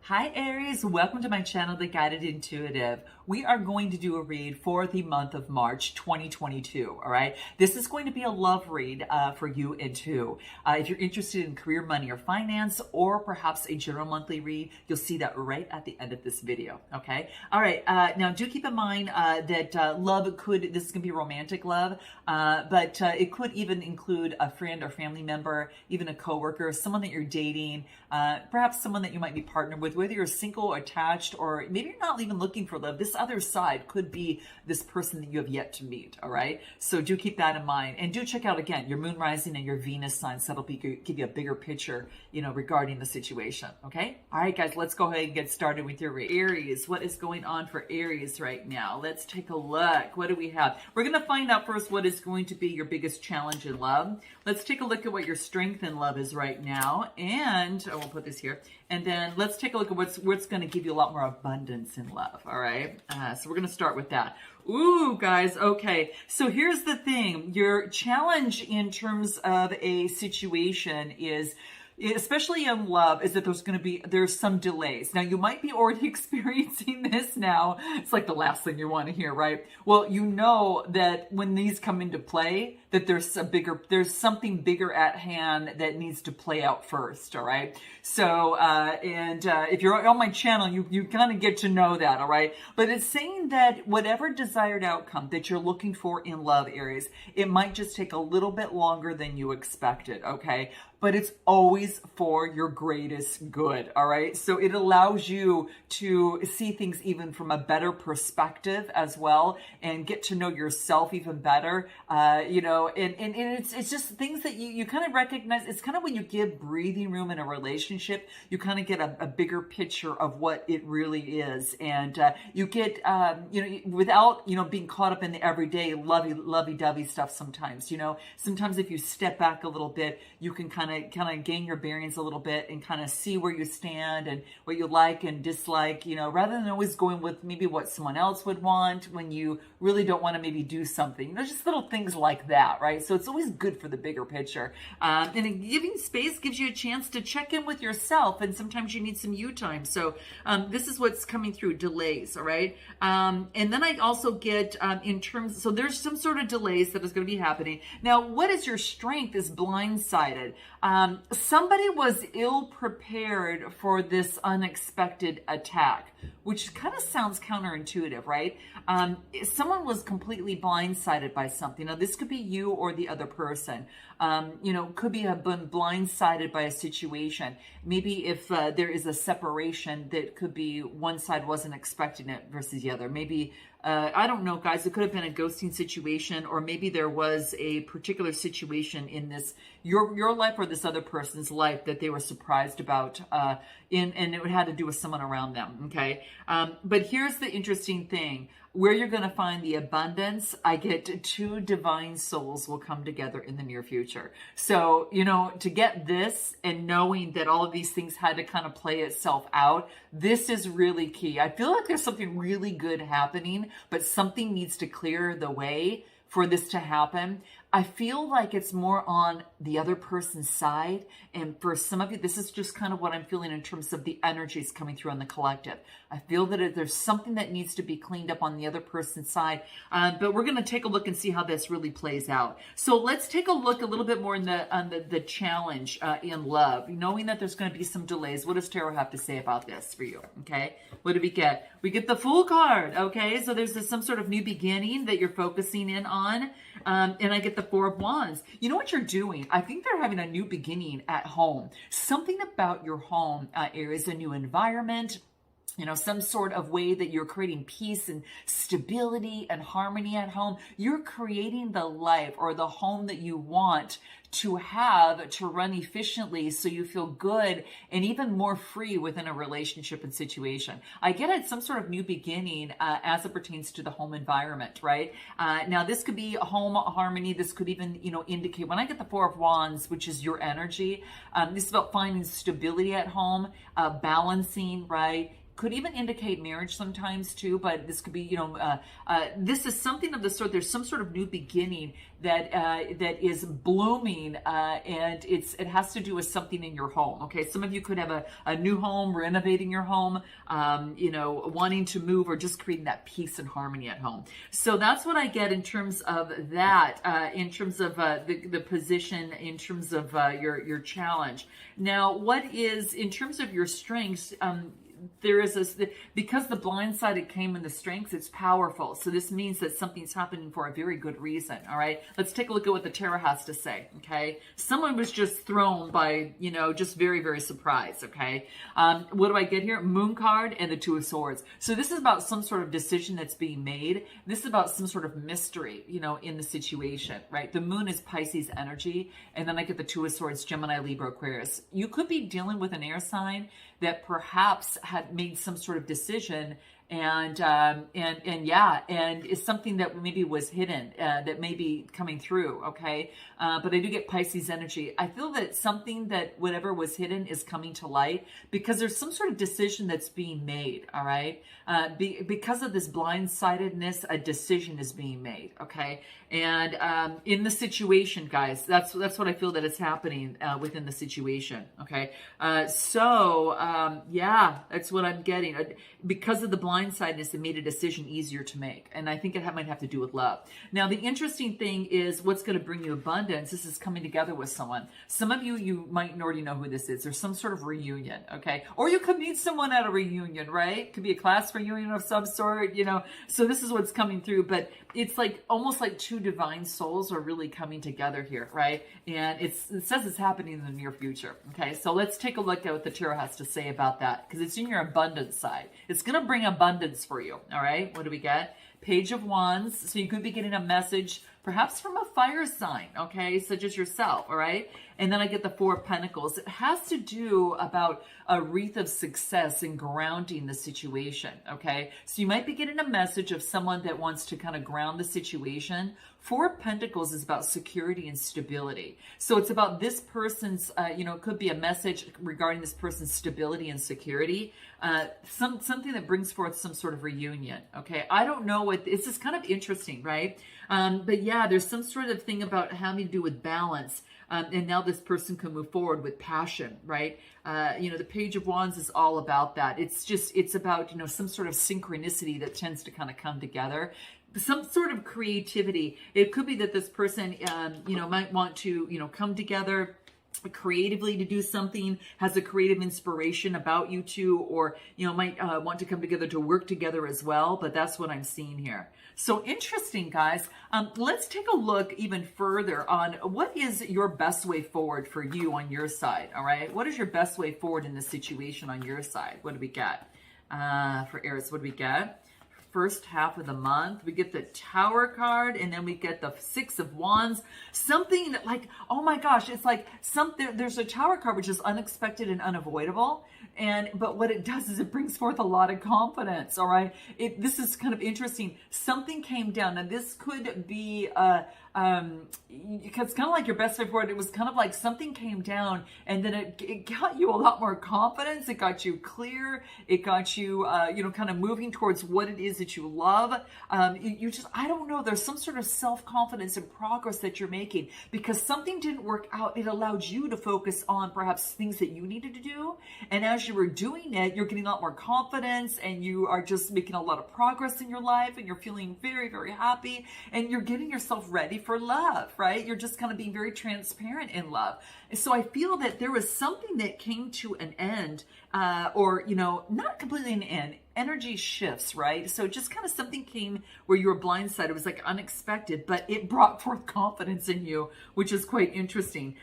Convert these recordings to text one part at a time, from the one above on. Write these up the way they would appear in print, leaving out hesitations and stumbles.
Hi Aries, welcome to my channel, The Guided Intuitive. We are going to do a read for the month of March 2022, all right? This is going to be a love read for you and two. If you're interested in career, money, or finance, or perhaps a general monthly read, you'll see that right at the end of this video, okay? All right, now do keep in mind that this is going to be romantic love, but it could even include a friend or family member, even a coworker, someone that you're dating, perhaps someone that you might be partnered with, whether you're single, attached, or maybe you're not even looking for love. This other side could be this person that you have yet to meet, all right? So do keep that in mind. And do check out, again, your moon rising and your Venus signs. That'll give you a bigger picture, regarding the situation, okay? All right, guys, let's go ahead and get started with your read. Aries, what is going on for Aries right now? Let's take a look. What do we have? We're going to find out first what is going to be your biggest challenge in love. Let's take a look at what your strength in love is right now. And I will put this here. And then let's take a look at what's going to give you a lot more abundance in love, all right? So we're going to start with that. Ooh, guys, okay. So here's the thing. Your challenge in terms of a situation is, especially in love, is that there's some delays. Now, you might be already experiencing this now. It's like the last thing you want to hear, right? Well, you know that when these come into play, that there's something bigger at hand that needs to play out first, all right? So, if you're on my channel, you kind of get to know that, all right? But it's saying that whatever desired outcome that you're looking for in love, Aries, it might just take a little bit longer than you expected, okay? But it's always for your greatest good, all right? So it allows you to see things even from a better perspective as well and get to know yourself even better, and it's just things that you kind of recognize. It's kind of when you give breathing room in a relationship, you kind of get a bigger picture of what it really is. And you get, without, being caught up in the everyday lovey-dovey stuff sometimes, sometimes if you step back a little bit, you can kind of gain your bearings a little bit and kind of see where you stand and what you like and dislike, rather than always going with maybe what someone else would want when you really don't want to maybe do something, just little things like that, right? So it's always good for the bigger picture. And giving space gives you a chance to check in with yourself, and sometimes you need some you time. So this is what's coming through, delays, all right? And then I also get so there's some sort of delays that is going to be happening. Now, what is your strength is blindsided. Somebody was ill prepared for this unexpected attack, which kind of sounds counterintuitive, right? Someone was completely blindsided by something. Now, this could be you or the other person. Could be have been blindsided by a situation. Maybe if there is a separation, that could be one side wasn't expecting it versus the other. Maybe, I don't know, guys, it could have been a ghosting situation, or maybe there was a particular situation in your life or this other person's life that they were surprised about, and it had to do with someone around them, okay? But here's the interesting thing. Where you're going to find the abundance, I get two divine souls will come together in the near future. So, to get this and knowing that all of these things had to kind of play itself out, this is really key. I feel like there's something really good happening, but something needs to clear the way for this to happen. I feel like it's more on the other person's side. And for some of you, this is just kind of what I'm feeling in terms of the energies coming through on the collective. I feel that there's something that needs to be cleaned up on the other person's side. But we're going to take a look and see how this really plays out. So let's take a look a little bit more on the challenge in love, knowing that there's going to be some delays. What does Tarot have to say about this for you? Okay. What do we get? We get the Fool card. Okay. So there's some sort of new beginning that you're focusing in on. And I get the Four of Wands. You know what you're doing? I think they're having a new beginning at home. Something about your home, Aries, a new environment, some sort of way that you're creating peace and stability and harmony at home. You're creating the life or the home that you want to have to run efficiently so you feel good and even more free within a relationship and situation. I get it, some sort of new beginning as it pertains to the home environment, right? Now, this could be home harmony. This could even, indicate, when I get the Four of Wands, which is your energy, this is about finding stability at home, balancing, right? could even indicate marriage sometimes too, but this could be, this is something of the sort. There's some sort of new beginning that is blooming, and it has to do with something in your home. Okay, some of you could have a new home, renovating your home, wanting to move, or just creating that peace and harmony at home. So that's what I get in terms of that, in terms of the position, in terms of your challenge. Now, what is in terms of your strengths? There is because the blind side it came in the strengths, it's powerful. So this means that something's happening for a very good reason. All right, let's take a look at what the tarot has to say. Okay, someone was just thrown by, just very, very surprised. Okay, what do I get here? Moon card and the Two of Swords. So this is about some sort of decision that's being made. This is about some sort of mystery, in the situation, right? The moon is Pisces energy, and then I get the Two of Swords, Gemini, Libra, Aquarius. You could be dealing with an air sign that perhaps had made some sort of decision and is something that maybe was hidden, that may be coming through. Okay. But I do get Pisces energy. I feel that something that whatever was hidden is coming to light because there's some sort of decision that's being made. All right. Because of this blindsidedness, a decision is being made. Okay. And, in the situation, guys, that's what I feel that is happening, within the situation. Okay. That's what I'm getting. Because of the blindsidedness, it made a decision easier to make. And I think it might have to do with love. Now, the interesting thing is what's going to bring you abundance. This is coming together with someone. Some of you might already know who this is. There's some sort of reunion. Okay. Or you could meet someone at a reunion, right? Could be a class reunion of some sort, so this is what's coming through, but it's like almost like two divine souls are really coming together here, right? And it says it's happening in the near future. Okay, so let's take a look at what the tarot has to say about that, because it's in your abundance side. It's going to bring abundance for you. All right, what do we get? Page of Wands. So you could be getting a message perhaps from a fire sign, okay, such as yourself, all right? And then I get the Four of Pentacles. It has to do about a wreath of success and grounding the situation, okay? So you might be getting a message of someone that wants to kind of ground the situation. Four of Pentacles is about security and stability. So it's about this person's, it could be a message regarding this person's stability and security. Something that brings forth some sort of reunion, okay? I don't know what, it's just kind of interesting, right? But yeah, there's some sort of thing about having to do with balance. And now this person can move forward with passion, right? The Page of Wands is all about that. It's about, some sort of synchronicity that tends to kind of come together. Some sort of creativity. It could be that this person, might want to, come together creatively to do something, has a creative inspiration about you two, or, might want to come together to work together as well. But that's what I'm seeing here. So interesting, guys. Let's take a look even further on what is your best way forward for you on your side. All right. What is your best way forward in this situation on your side? What do we get? For Aries, what do we get? First half of the month, we get the Tower card, and then we get the Six of Wands. Something like, oh my gosh, it's like there's a Tower card which is unexpected and unavoidable, but what it does is it brings forth a lot of confidence. All right, this is kind of interesting. Something came down. Now this could be because kind of like your best way forward, it was kind of like something came down, and then it got you a lot more confidence. It got you clear. It got you, kind of moving towards what it is that you love. I don't know. There's some sort of self-confidence and progress that you're making because something didn't work out. It allowed you to focus on perhaps things that you needed to do. And as you were doing it, you're getting a lot more confidence, and you are just making a lot of progress in your life, and you're feeling very, very happy, and you're getting yourself ready for love, right? You're just kind of being very transparent in love. So I feel that there was something that came to an end, or, not completely an end. Energy shifts, right? So just kind of something came where you were blindsided. It was like unexpected, but it brought forth confidence in you, which is quite interesting.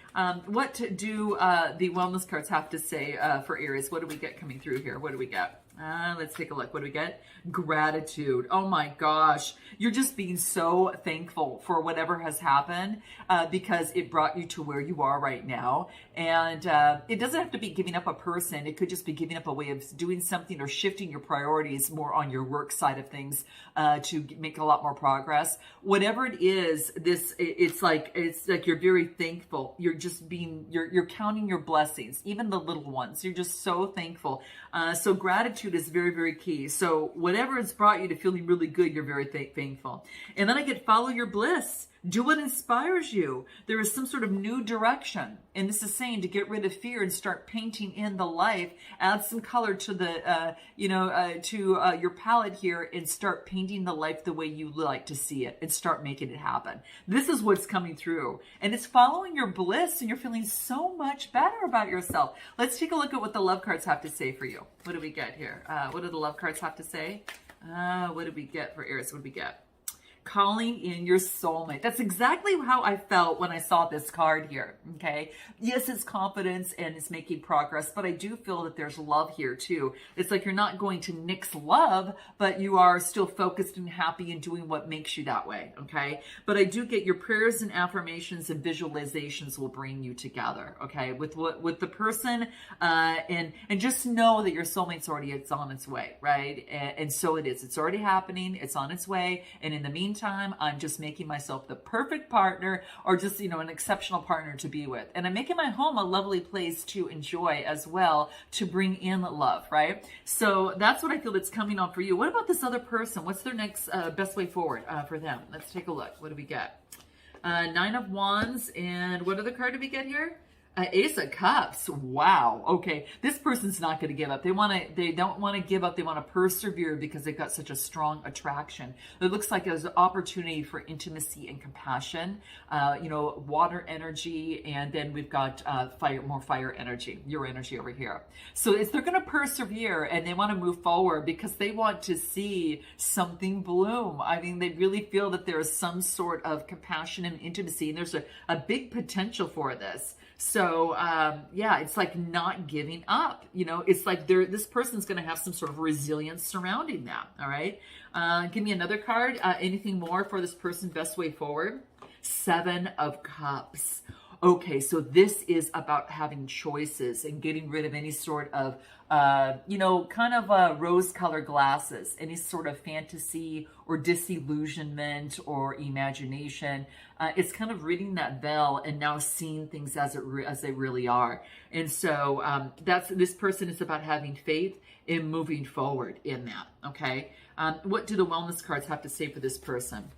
What do the wellness cards have to say for Aries? What do we get coming through here? What do we get? Let's take a look. What do we get? Gratitude. Oh my gosh. You're just being so thankful for whatever has happened because it brought you to where you are right now. And it doesn't have to be giving up a person. It could just be giving up a way of doing something or shifting your priorities priorities more on your work side of things to make a lot more progress. Whatever it is, it's like you're very thankful. You're just you're counting your blessings, even the little ones. You're just so thankful. So gratitude is very, very key. So whatever has brought you to feeling really good, you're very thankful. And then I get follow your bliss. Do what inspires you. There is some sort of new direction. And this is saying to get rid of fear and start painting in the life. Add some color to the, your palette here and start painting the life the way you like to see it and start making it happen. This is what's coming through. And it's following your bliss and you're feeling so much better about yourself. Let's take a look at what the love cards have to say for you. What do we get here? What do the love cards have to say? What did we get for Aries? What did we get? Calling in your soulmate. That's exactly how I felt when I saw this card here. Okay. Yes, it's confidence and it's making progress, but I do feel that there's love here too. It's like you're not going to nix love, but you are still focused and happy and doing what makes you that way. Okay. But I do get your prayers and affirmations and visualizations will bring you together. Okay. With the person, and just know that your soulmate's already, it's on its way. Right. And so it is. It's already happening. It's on its way. And in the meantime, I'm just making myself the perfect partner or just, an exceptional partner to be with. And I'm making my home a lovely place to enjoy as well, to bring in love, right? So that's what I feel that's coming on for you. What about this other person? What's their next best way forward for them? Let's take a look. What do we get? Nine of Wands. And what other card do we get here? Ace of Cups. Wow. Okay. This person's not going to give up. They don't want to give up. They want to persevere because they've got such a strong attraction. It looks like there's an opportunity for intimacy and compassion, water energy. And then we've got more fire energy, your energy over here. So they're going to persevere and they want to move forward because they want to see something bloom. I mean, they really feel that there is some sort of compassion and intimacy. And there's a big potential for this. So, it's like not giving up, it's like this person's going to have some sort of resilience surrounding that. All right. Give me another card. Anything more for this person? Best way forward. Seven of Cups. Okay. So this is about having choices and getting rid of any sort of, rose-colored glasses, any sort of fantasy or disillusionment or imagination. It's kind of reading that veil and now seeing things as they really are. And so this person is about having faith in moving forward in that. Okay. What do the wellness cards have to say for this person?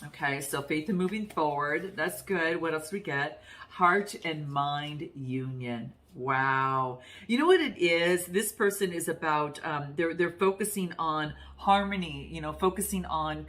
Okay, so faith in moving forward. That's good. What else we get? Heart and mind union. Wow. You know what it is? This person is about, they're focusing on harmony, focusing on,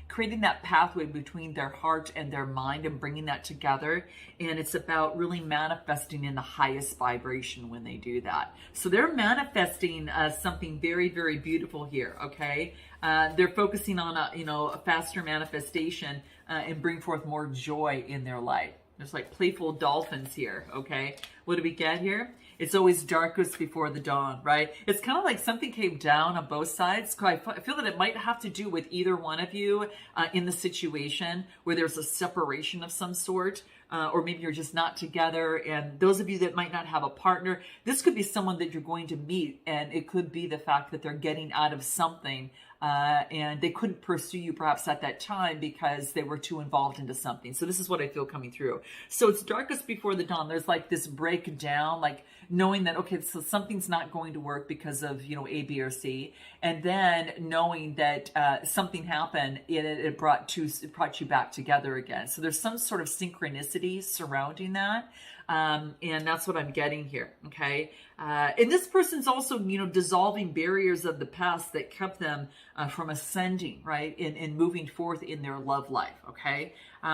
creating that pathway between their heart and their mind and bringing that together. And it's about really manifesting in the highest vibration when they do that. So they're manifesting something very, very beautiful here. Okay. They're focusing on a faster manifestation and bring forth more joy in their life. There's like playful dolphins here, okay? What do we get here? It's always darkest before the dawn, right? It's kind of like something came down on both sides. I feel that it might have to do with either one of you in the situation where there's a separation of some sort, or maybe you're just not together. And those of you that might not have a partner, this could be someone that you're going to meet, and it could be the fact that they're getting out of something and they couldn't pursue you perhaps at that time because they were too involved into something. So this is what I feel coming through. So it's darkest before the dawn. There's like this breakdown, like knowing that, okay, so something's not going to work because of, A, B, or C. And then knowing that something happened, it brought you back together again. So there's some sort of synchronicity surrounding that. And that's what I'm getting here. Okay. And this person's also, dissolving barriers of the past that kept them from ascending, right? And moving forth in their love life. Okay.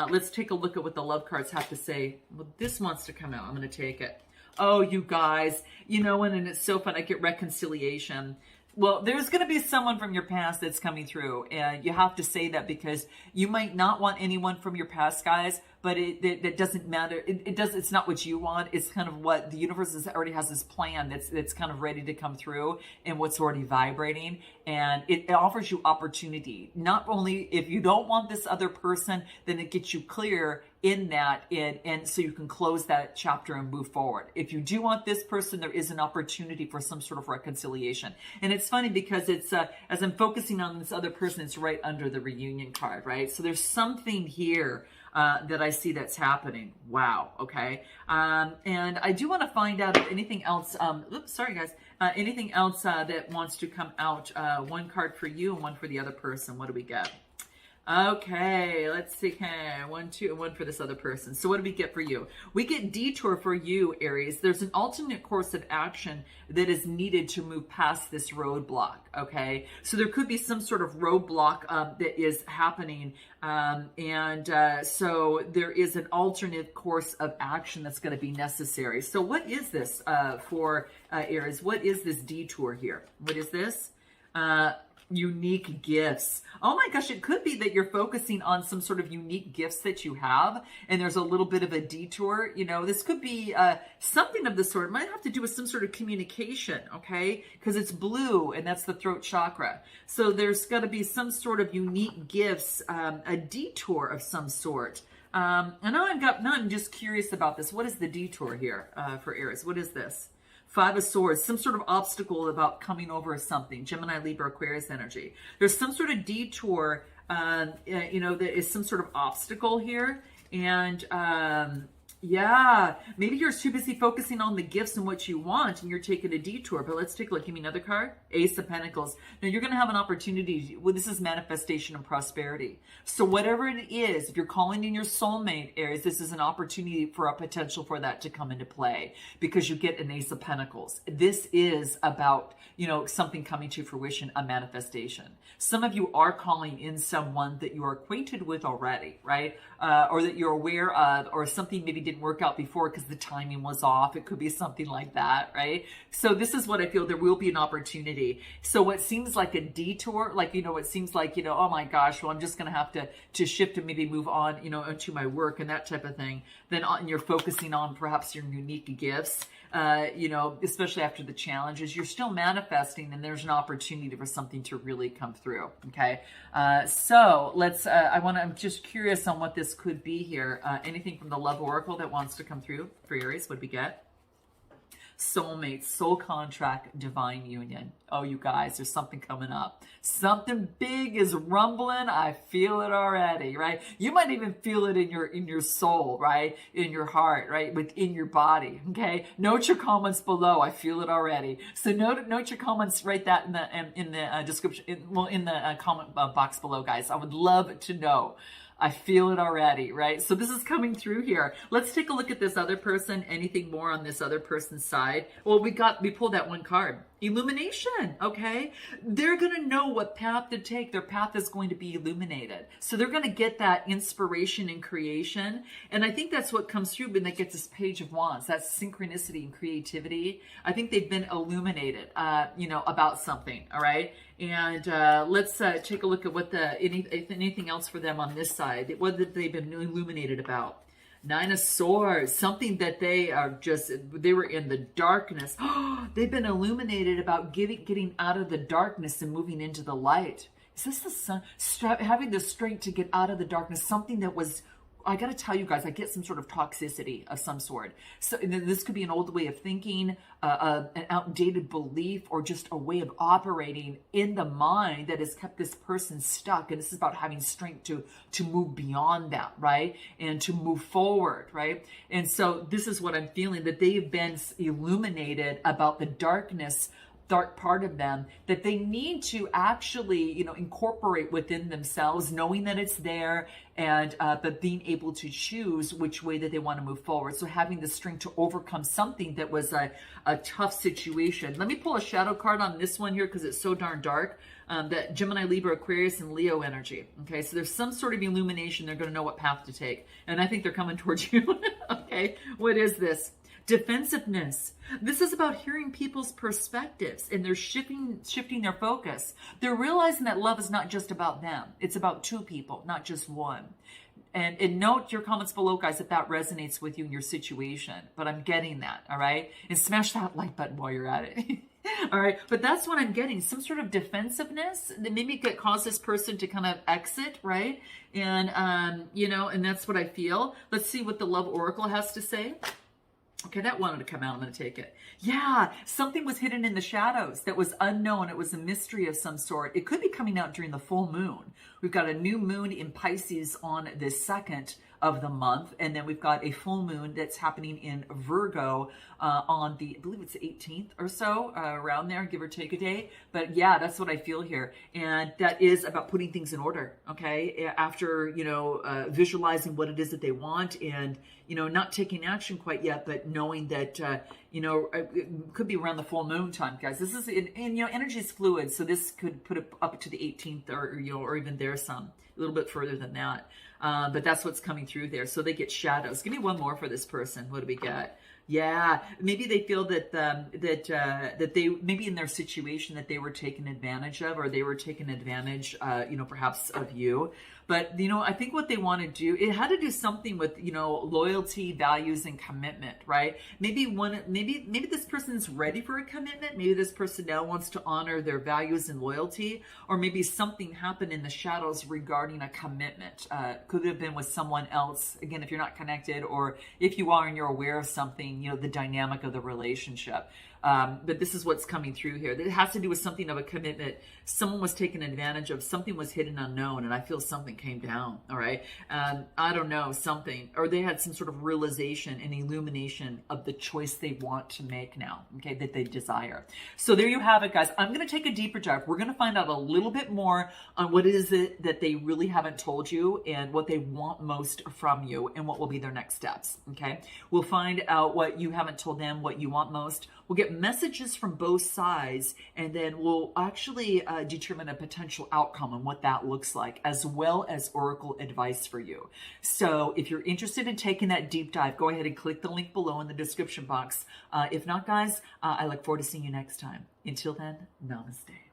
Let's take a look at what the love cards have to say. Well, this wants to come out. I'm going to take it. Oh, you guys, and it's so fun. I get reconciliation. Well, there's going to be someone from your past that's coming through, and you have to say that because you might not want anyone from your past, guys, but it doesn't matter. It's not what you want. It's kind of what the universe already has this plan that's kind of ready to come through and what's already vibrating. And it offers you opportunity. Not only if you don't want this other person, then it gets you clear in that, and so you can close that chapter and move forward. If you do want this person, there is an opportunity for some sort of reconciliation. And it's funny because it's as I'm focusing on this other person, it's right under the reunion card, right? So there's something here that I see that's happening. Wow. Okay. And I do want to find out if anything else. Oops, sorry guys. Anything else that wants to come out? One card for you and one for the other person. What do we get? Okay, let's see. Okay, 1, 2, and 1 for this other person. So what do we get for you? We get detour for you, Aries. There's an alternate course of action that is needed to move past this roadblock, okay? So there could be some sort of roadblock that is happening, so there is an alternate course of action that's going to be necessary. So what is this for Aries? What is this detour here? What is this? Unique gifts. Oh my gosh, it could be that you're focusing on some sort of unique gifts that you have, and there's a little bit of a detour. You know, this could be something of the sort. It might have to do with some sort of communication, okay? Because it's blue, and that's the throat chakra. So there's got to be some sort of unique gifts, a detour of some sort. And now I'm just curious about this. What is the detour here for Aries? What is this? 5 of Swords, some sort of obstacle about coming over something. Gemini, Libra, Aquarius energy. There's some sort of detour, there is some sort of obstacle here. And yeah, maybe you're too busy focusing on the gifts and what you want and you're taking a detour. But let's take a look. Give me another card. Ace of Pentacles. Now you're going to have an opportunity. Well, this is manifestation and prosperity. So whatever it is, if you're calling in your soulmate, Aries, this is an opportunity for a potential for that to come into play because you get an Ace of Pentacles. This is about, something coming to fruition, a manifestation. Some of you are calling in someone that you are acquainted with already, right? Or that you're aware of, or something maybe didn't work out before because the timing was off. It could be something like that, right? So this is what I feel. There will be an opportunity. So what seems like a detour, it seems like, oh my gosh, well, I'm just going to have to shift and maybe move on, into my work and that type of thing. Then you're focusing on perhaps your unique gifts, especially after the challenges. You're still manifesting and there's an opportunity for something to really come through. Okay. So let's, I'm just curious on what this could be here. Anything from the Love Oracle that wants to come through for Aries? What do we get? Soulmate, soul contract, divine union. Oh, you guys, there's something coming up. Something big is rumbling. I feel it already, right? You might even feel it in your soul, right? In your heart, right? Within your body, okay? Note your comments below. I feel it already. So note your comments. Write that in the description. In the comment box below, guys. I would love to know. I feel it already, right? So this is coming through here. Let's take a look at this other person. Anything more on this other person's side? Well, we pulled that one card. Illumination, okay? They're going to know what path to take. Their path is going to be illuminated. So they're going to get that inspiration and creation. And I think that's what comes through when they get this Page of Wands. That's synchronicity and creativity. I think they've been illuminated, about something, all right? And let's take a look at what anything else for them on this side. What have they been illuminated about? 9 of Swords, something that they were in the darkness. They've been illuminated about getting out of the darkness and moving into the light. Is this the sun? Having the strength to get out of the darkness, something that was, I got to tell you guys, I get some sort of toxicity of some sort. So this could be an old way of thinking, an outdated belief, or just a way of operating in the mind that has kept this person stuck. And this is about having strength to move beyond that, right? And to move forward, right? And so this is what I'm feeling, that they have been illuminated about the dark part of them that they need to actually, incorporate within themselves, knowing that it's there, and but being able to choose which way that they want to move forward. So having the strength to overcome something that was a tough situation. Let me pull a shadow card on this one here because it's so darn dark. That Gemini, Libra, Aquarius, and Leo energy. Okay, so there's some sort of illumination. They're going to know what path to take. And I think they're coming towards you. Okay, what is this? Defensiveness. This is about hearing people's perspectives, and they're shifting their focus. They're realizing that love is not just about them. It's about two people, not just one. And note your comments below, guys, if that resonates with you in your situation. But I'm getting that, all right? And smash that like button while you're at it. All right, but that's what I'm getting. Some sort of defensive,ness that maybe could cause this person to kind of exit, right? And, you know, and that's what I feel. Let's see what the Love Oracle has to say. Okay, that wanted to come out. I'm going to take it. Yeah, something was hidden in the shadows that was unknown. It was a mystery of some sort. It could be coming out during the full moon. We've got a new moon in Pisces on the 2nd of the month, and then we've got a full moon that's happening in Virgo on the, I believe it's the 18th or so, around there, give or take a day. But yeah, that's what I feel here. And that is about putting things in order, okay? After, you know, visualizing what it is that they want and, you know, not taking action quite yet, but knowing that, you know, it could be around the full moon time, guys. This is, and you know, energy is fluid, so this could put it up to the 18th or, you know, or even there some, a little bit further than that. But that's what's coming through there. So they get shadows. Give me one more for this person. What do we get? Yeah, maybe they feel that that they, maybe in their situation, that they were taken advantage of, or they were taken advantage, you know, perhaps of you. But, you know, I think what they want to do, it had to do something with, you know, loyalty, values, and commitment, right? Maybe this person's ready for a commitment. Maybe this person now wants to honor their values and loyalty, or maybe something happened in the shadows regarding a commitment. Could have been with someone else. Again, if you're not connected, or if you are and you're aware of something, you know, the dynamic of the relationship. But this is what's coming through here. It has to do with something of a commitment. Someone was taken advantage of. Something was hidden, unknown, and I feel something came down. All right. I don't know, something, or they had some sort of realization and illumination of the choice they want to make now. Okay, that they desire. So there you have it, guys. I'm going to take a deeper dive. We're going to find out a little bit more on what it is that they really haven't told you, and what they want most from you, and what will be their next steps. Okay, we'll find out what you haven't told them, what you want most. We'll get messages from both sides, and then we'll actually determine a potential outcome and what that looks like, as well as oracle advice for you. So if you're interested in taking that deep dive, go ahead and click the link below in the description box. If not, guys, I look forward to seeing you next time. Until then, namaste.